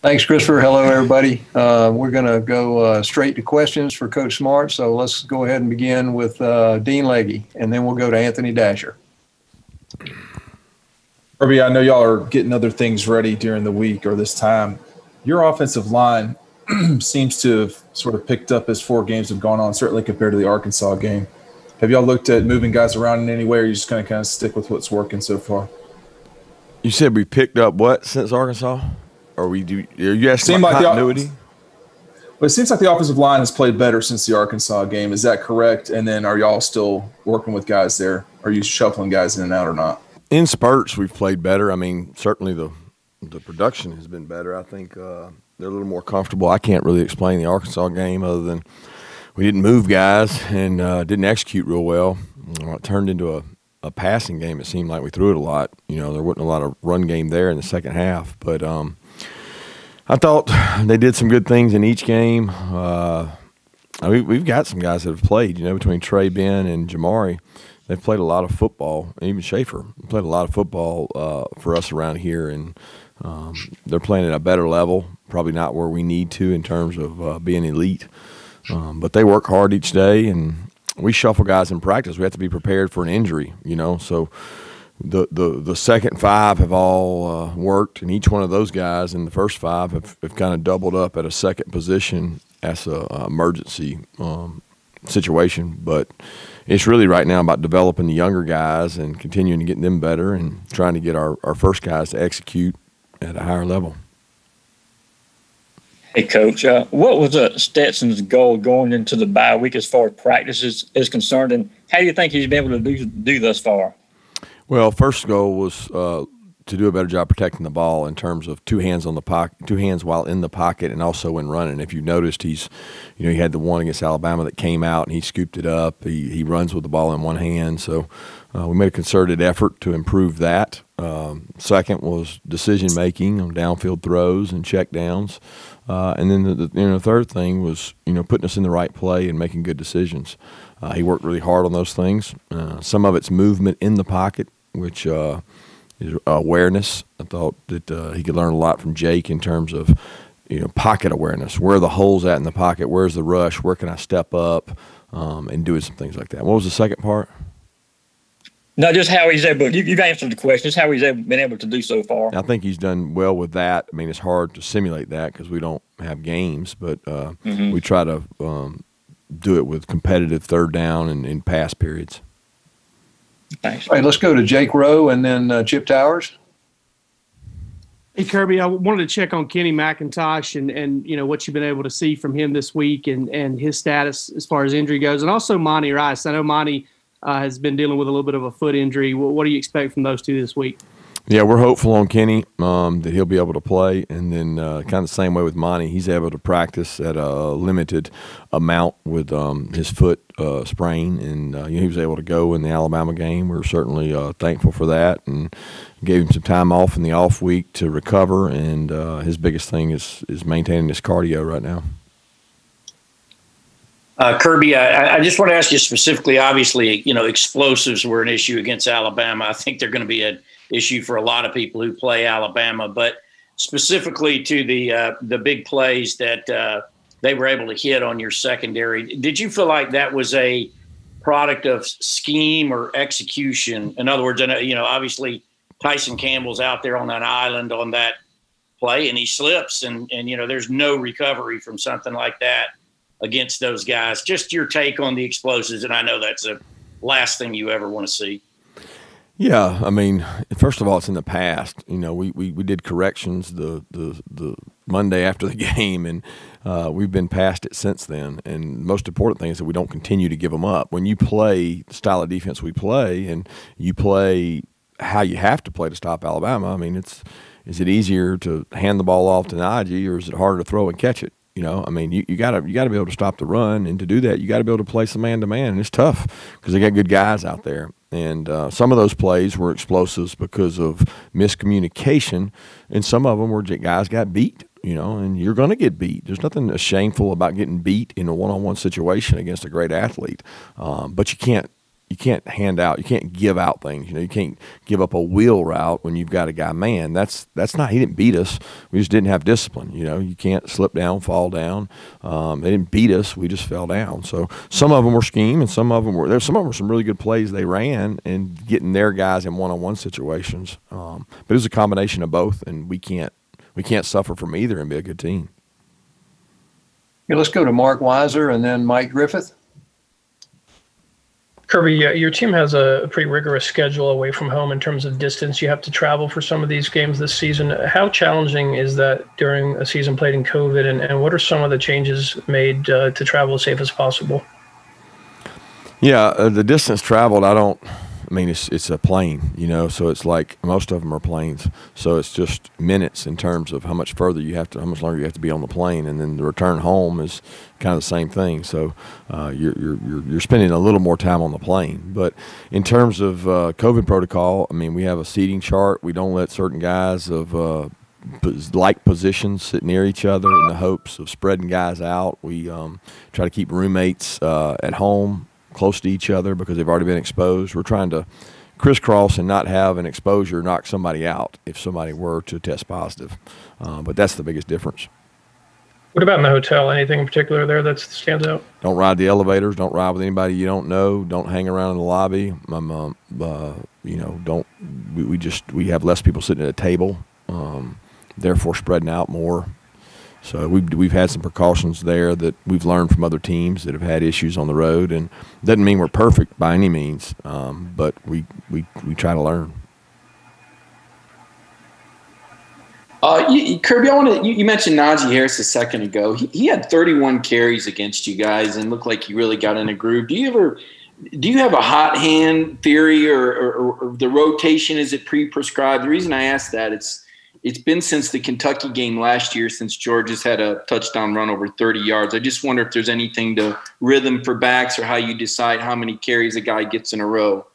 Thanks, Christopher. Hello, everybody. We're going to go straight to questions for Coach Smart. So let's go ahead and begin with Dean Legge, and then we'll go to Anthony Dasher. Kirby, I know y'all are getting other things ready during the week or this time. Your offensive line seems to have sort of picked up as 4 games have gone on, certainly compared to the Arkansas game. Have y'all looked at moving guys around in any way, or are you just going to kind of stick with what's working so far? You said we picked up what since Arkansas? Or are you asking about continuity? Well, it seems like the offensive line has played better since the Arkansas game. Is that correct? And then are y'all still working with guys there? Are you shuffling guys in and out or not? In spurts, we've played better. I mean, certainly the production has been better. I think they're a little more comfortable. I can't really explain the Arkansas game other than we didn't move guys and didn't execute real well. It turned into a passing game. It seemed like we threw it a lot. There wasn't a lot of run game there in the second half. But I thought they did some good things in each game. We've got some guys that have played, between Trey, Ben, and Jamari. They've played a lot of football. Even Schaefer played a lot of football for us around here, and they're playing at a better level, probably not where we need to in terms of being elite. But they work hard each day, and we shuffle guys in practice. We have to be prepared for an injury, so the second 5 have all worked, and each one of those guys in the first 5 have kind of doubled up at a second position as an emergency situation. But it's really right now about developing the younger guys and continuing to get them better and trying to get our first guys to execute at a higher level. Hey, Coach, what was Stetson's goal going into the bye week as far as practices is concerned, and how do you think he's been able to do thus far? Well, first goal was to do a better job protecting the ball in terms of 2 hands on the pocket, 2 hands while in the pocket, and also when running. If you noticed, he had the one against Alabama that came out and he scooped it up. He runs with the ball in one hand, so we made a concerted effort to improve that. Second was decision making on downfield throws and check downs. And then the third thing was, putting us in the right play and making good decisions. He worked really hard on those things. Some of it's movement in the pocket, which is awareness. I thought that he could learn a lot from Jake in terms of, pocket awareness. Where are the holes at in the pocket? Where's the rush? Where can I step up? And doing some things like that. What was the second part? No, just how he's able. You've answered the question. Just how he's been able to do so far. I think he's done well with that. I mean, it's hard to simulate that because we don't have games, but we try to do it with competitive third down and in pass periods. Thanks. All right, let's go to Jake Rowe and then Chip Towers. Hey, Kirby, I wanted to check on Kenny McIntosh and what you've been able to see from him this week and his status as far as injury goes, and also Monty Rice. I know Monty has been dealing with a little bit of a foot injury. What do you expect from those two this week? Yeah, we're hopeful on Kenny that he'll be able to play, and then kind of the same way with Monty. He's able to practice at a limited amount with his foot sprain, and he was able to go in the Alabama game. We're certainly thankful for that, and gave him some time off in the off week to recover, and his biggest thing is maintaining his cardio right now. Kirby, I just want to ask you specifically, obviously, explosives were an issue against Alabama. I think they're going to be an issue for a lot of people who play Alabama, but specifically to the big plays that they were able to hit on your secondary. Did you feel like that was a product of scheme or execution? In other words, obviously Tyson Campbell's out there on an island on that play and he slips and there's no recovery from something like that against those guys. Just your take on the explosives, and I know that's the last thing you ever want to see. Yeah, I mean, first of all, it's in the past. We did corrections the Monday after the game, and we've been past it since then. And the most important thing is that we don't continue to give them up. When you play the style of defense we play, and you play how you have to play to stop Alabama, I mean, is it easier to hand the ball off to Najee, or is it harder to throw and catch it? I mean, you gotta be able to stop the run, and to do that, you got to be able to play some man-to-man, and it's tough because they got good guys out there. And some of those plays were explosives because of miscommunication, and some of them were guys got beat. And you're going to get beat. There's nothing shameful about getting beat in a one-on-one situation against a great athlete, but you can't hand out, you can't give out things. You can't give up a wheel route when you've got a guy man. That's not. He didn't beat us. We just didn't have discipline. You can't slip down, fall down. They didn't beat us. We just fell down. So some of them were scheme, and some of them were some really good plays they ran and getting their guys in one-on-one situations. But it was a combination of both, and we can't suffer from either and be a good team. Okay, let's go to Mark Weiser and then Mike Griffith. Kirby, your team has a pretty rigorous schedule away from home in terms of distance. You have to travel for some of these games this season. How challenging is that during a season played in COVID, and what are some of the changes made to travel as safe as possible? Yeah, the distance traveled, it's a plane, so it's like most of them are planes. So it's just minutes in terms of how much longer you have to be on the plane, and then the return home is kind of the same thing. So you're spending a little more time on the plane. But in terms of COVID protocol, we have a seating chart. We don't let certain guys of like positions sit near each other in the hopes of spreading guys out. We try to keep roommates at home close to each other because they've already been exposed. We're trying to crisscross and not have an exposure knock somebody out if somebody were to test positive. But that's the biggest difference. What about in the hotel? Anything in particular there that stands out? Don't ride the elevators. Don't ride with anybody you don't know. Don't hang around in the lobby. We have less people sitting at a table, therefore spreading out more. So we've had some precautions there that we've learned from other teams that have had issues on the road, and doesn't mean we're perfect by any means, but we try to learn. Kirby, you mentioned Najee Harris a second ago. He had 31 carries against you guys and looked like he really got in a groove. Do you have a hot hand theory or the rotation? Is it pre-prescribed? The reason I ask that, it's been since the Kentucky game last year since Georgia's had a touchdown run over 30 yards. I just wonder if there's anything to rhythm for backs or how you decide how many carries a guy gets in a row.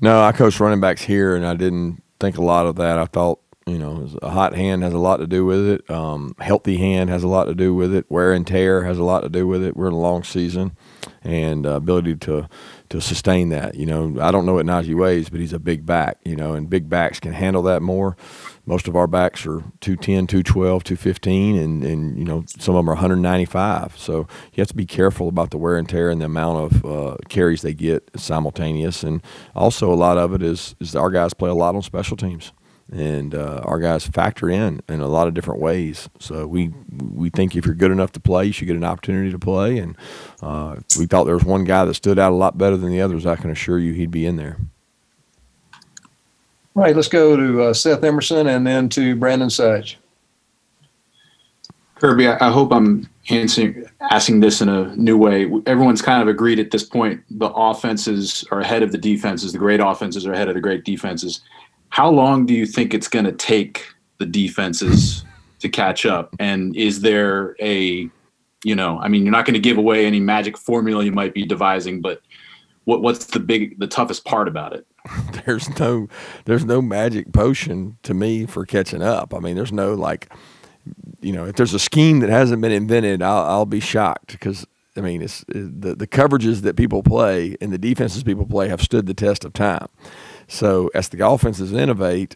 No, I coached running backs here, and I didn't think a lot of that. I thought, a hot hand has a lot to do with it. Healthy hand has a lot to do with it. Wear and tear has a lot to do with it. We're in a long season, and ability to sustain that. I don't know what Najee weighs, but he's a big back, and big backs can handle that more. Most of our backs are 210, 212, 215, and some of them are 195. So you have to be careful about the wear and tear and the amount of carries they get simultaneous. And also a lot of it is our guys play a lot on special teams. And our guys factor in a lot of different ways. So we think if you're good enough to play, you should get an opportunity to play. And we thought there was one guy that stood out a lot better than the others. I can assure you he'd be in there. All right, let's go to Seth Emerson and then to Brandon Sudge. Kirby, I hope I'm asking this in a new way. Everyone's kind of agreed at this point the offenses are ahead of the defenses. The great offenses are ahead of the great defenses. How long do you think it's going to take the defenses to catch up? And is there you're not going to give away any magic formula you might be devising, but what's the toughest part about it? There's no magic potion to me for catching up. There's no if there's a scheme that hasn't been invented, I'll be shocked because it's the coverages that people play and the defenses people play have stood the test of time. So as the offenses innovate,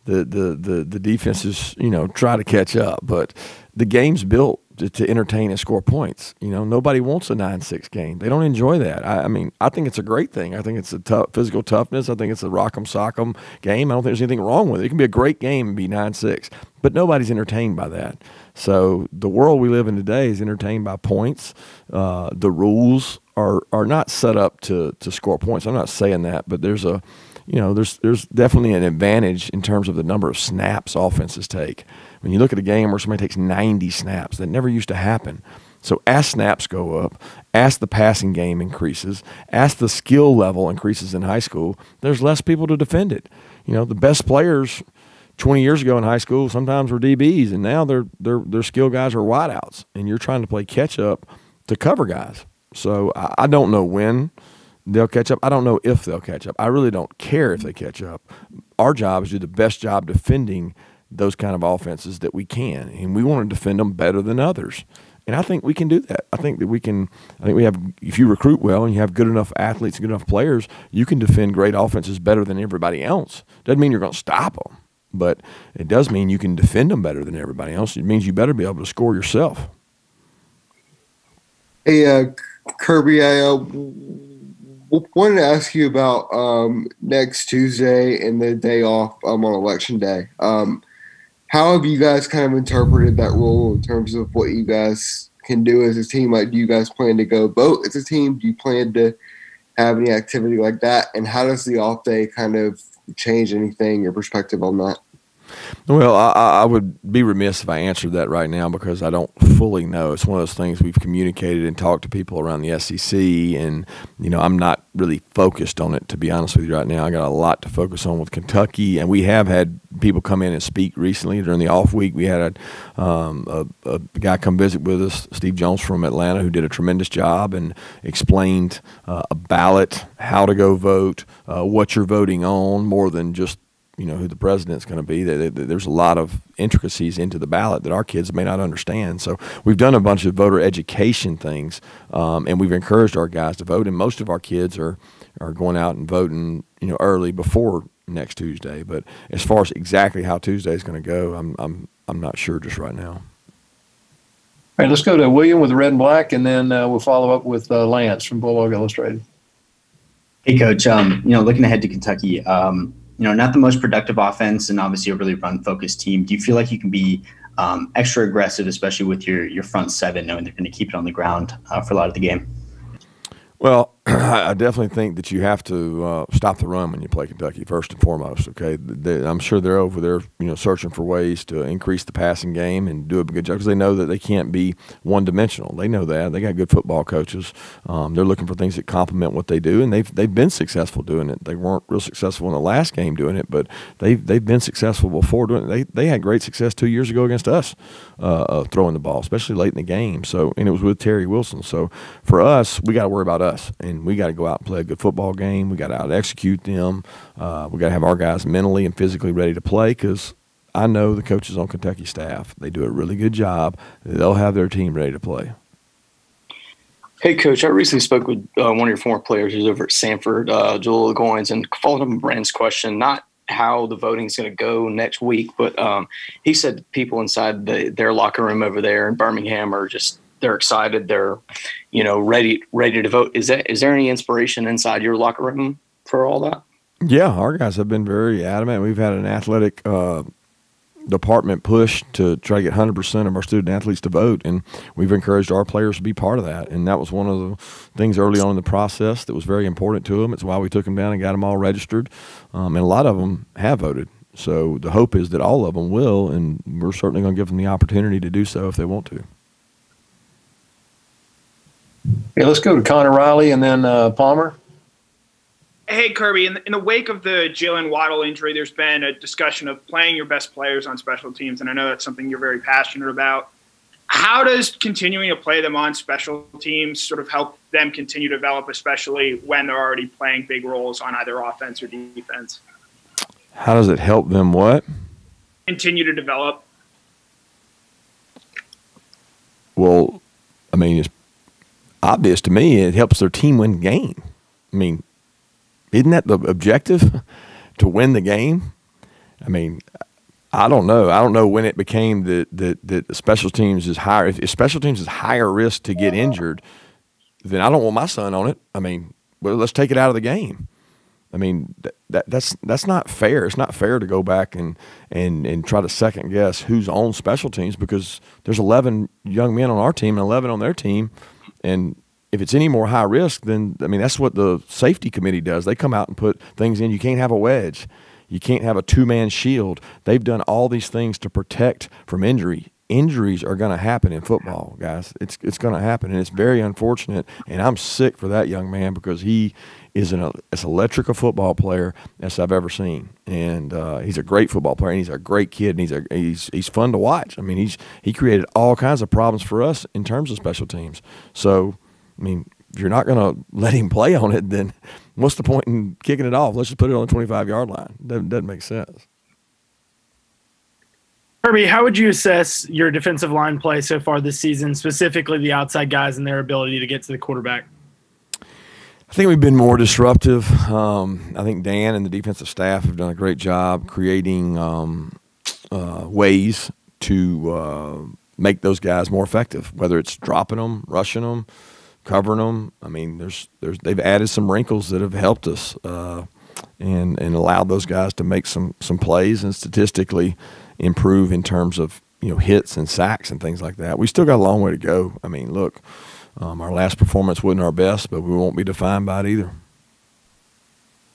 the defenses try to catch up. But the game's built to entertain and score points. Nobody wants a 9-6 game. They don't enjoy that. I think it's a great thing. I think it's a physical toughness. I think it's a rock'em sock'em game. I don't think there's anything wrong with it. It can be a great game and be 9-6, but nobody's entertained by that. So the world we live in today is entertained by points. The rules are not set up to score points. I'm not saying that, but there's definitely an advantage in terms of the number of snaps offenses take. When you look at a game where somebody takes 90 snaps, that never used to happen. So as snaps go up, as the passing game increases, as the skill level increases in high school, there's less people to defend it. The best players 20 years ago in high school sometimes were DBs, and now their skill guys are wideouts, and you're trying to play catch up to cover guys. So I don't know when they'll catch up. I don't know if they'll catch up. I really don't care if they catch up. Our job is to do the best job defending those kind of offenses that we can, and we want to defend them better than others. And I think we can do that. I think we have, if you recruit well and you have good enough athletes and good enough players, you can defend great offenses better than everybody else. Doesn't mean you're going to stop them, but it does mean you can defend them better than everybody else. It means you better be able to score yourself. Hey, Kirby, I wanted to ask you about next Tuesday and the day off on Election Day. How have you guys kind of interpreted that role in terms of what you guys can do as a team? Like, do you guys plan to go vote as a team? Do you plan to have any activity like that? And how does the off day kind of change anything, your perspective on that? Well, I would be remiss if I answered that right now because I don't fully know. It's one of those things we've communicated and talked to people around the SEC, and I'm not really focused on it, to be honest with you right now. I got a lot to focus on with Kentucky, and we have had people come in and speak recently during the off week. We had a guy come visit with us, Steve Jones from Atlanta, who did a tremendous job and explained a ballot, how to go vote, what you're voting on, more than just who the president's going to be. There's a lot of intricacies into the ballot that our kids may not understand. So we've done a bunch of voter education things, and we've encouraged our guys to vote. And most of our kids are going out and voting, early before next Tuesday. But as far as exactly how Tuesday is going to go, I'm not sure just right now. All right, let's go to William with the red and black, and then we'll follow up with Lance from Bulldog Illustrated. Hey, Coach. Looking ahead to Kentucky, not the most productive offense and obviously a really run-focused team. Do you feel like you can be extra aggressive, especially with your front seven, knowing they're going to keep it on the ground for a lot of the game? Well, I definitely think that you have to stop the run when you play Kentucky, first and foremost, okay? I'm sure they're over there, searching for ways to increase the passing game and do a good job because they know that they can't be one-dimensional. They know that. They got good football coaches. They're looking for things that complement what they do, and they've been successful doing it. They weren't real successful in the last game doing it, but they've been successful before doing it. They had great success 2 years ago against us throwing the ball, especially late in the game. And it was with Terry Wilson. So for us, we got to worry about us, and we got to go out and play a good football game. We got to out-execute them. We got to have our guys mentally and physically ready to play because I know the coaches on Kentucky staff. They do a really good job. They'll have their team ready to play. Hey, Coach, I recently spoke with one of your former players who's over at Sanford, Joel Goins, and followed up on Brandon's question, not how the voting is going to go next week, but he said people inside their locker room over there in Birmingham are just – they're excited. They're, ready to vote. Is there any inspiration inside your locker room for all that? Yeah, our guys have been very adamant. We've had an athletic department push to try to get 100% of our student athletes to vote, and we've encouraged our players to be part of that. And that was one of the things early on in the process that was very important to them. It's why we took them down and got them all registered, and a lot of them have voted. So the hope is that all of them will, and we're certainly going to give them the opportunity to do so if they want to. Okay, let's go to Connor Riley and then Palmer. Hey, Kirby, in the wake of the Jalen Waddle injury, there's been a discussion of playing your best players on special teams, and I know that's something you're very passionate about. How does continuing to play them on special teams sort of help them continue to develop, especially when they're already playing big roles on either offense or defense? How does it help them what? Continue to develop. Well, I mean, it's obvious to me it helps their team win the game. I mean, isn't that the objective, to win the game? I mean, I don't know. I don't know when it became that special teams is higher. If special teams is higher risk to get injured, then I don't want my son on it. I mean, well, let's take it out of the game. I mean, that's not fair. It's not fair to go back and try to second guess who's on special teams because there's 11 young men on our team and 11 on their team. And if it's any more high risk, then, I mean, that's what the safety committee does. They come out and put things in. You can't have a wedge. You can't have a two-man shield. They've done all these things to protect from injury. Injuries are going to happen in football, guys. It's going to happen, and it's very unfortunate. And I'm sick for that young man because he is as electric a football player as I've ever seen. And he's a great football player, and he's a great kid, and he's fun to watch. I mean, he created all kinds of problems for us in terms of special teams. So, I mean, if you're not going to let him play on it, then what's the point in kicking it off? Let's just put it on the 25-yard line. Doesn't make sense. Kirby, how would you assess your defensive line play so far this season, specifically the outside guys and their ability to get to the quarterback? I think we've been more disruptive. I think Dan and the defensive staff have done a great job creating ways to make those guys more effective, whether it's dropping them, rushing them, covering them. I mean, they've added some wrinkles that have helped us and allowed those guys to make some plays and statistically improve in terms of hits and sacks and things like that. We still got a long way to go. I mean, look, our last performance wasn't our best, but we won't be defined by it either.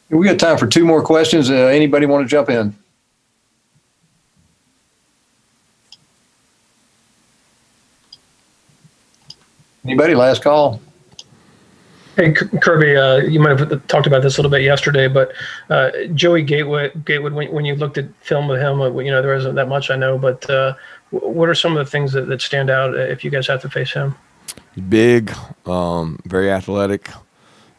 We got time for 2 more questions. Anybody want to jump in? Anybody? Last call. Hey, Kirby, you might have talked about this a little bit yesterday, but Joey Gatewood, when you looked at film of him, there isn't that much I know, but what are some of the things that stand out if you guys have to face him? He's big, very athletic,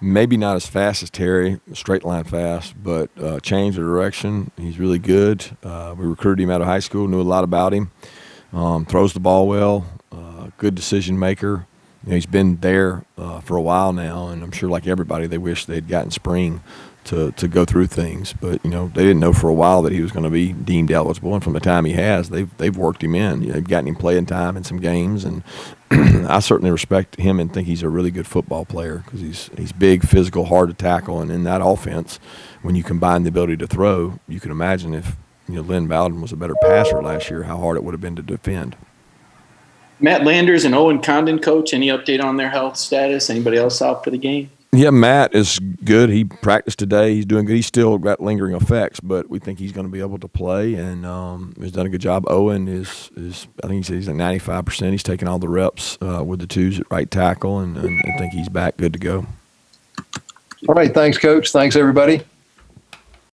maybe not as fast as Terry, straight line fast, but change of direction. He's really good. We recruited him out of high school, knew a lot about him, throws the ball well, good decision maker. He's been there for a while now, and I'm sure like everybody, they wish they'd gotten spring to go through things. But, they didn't know for a while that he was going to be deemed eligible, and from the time he has, they've worked him in. They've gotten him playing time in some games, and I certainly respect him and think he's a really good football player because he's big, physical, hard to tackle, and in that offense, when you combine the ability to throw, you can imagine if Lynn Bowden was a better passer last year, how hard it would have been to defend. Matt Landers and Owen Condon, coach, any update on their health status? Anybody else out for the game? Yeah, Matt is good. He practiced today. He's doing good. He's still got lingering effects, but we think he's going to be able to play, and he's done a good job. Owen is I think he said he's at 95%. He's taking all the reps with the twos at right tackle, and I think he's back good to go. All right, thanks, Coach. Thanks, everybody.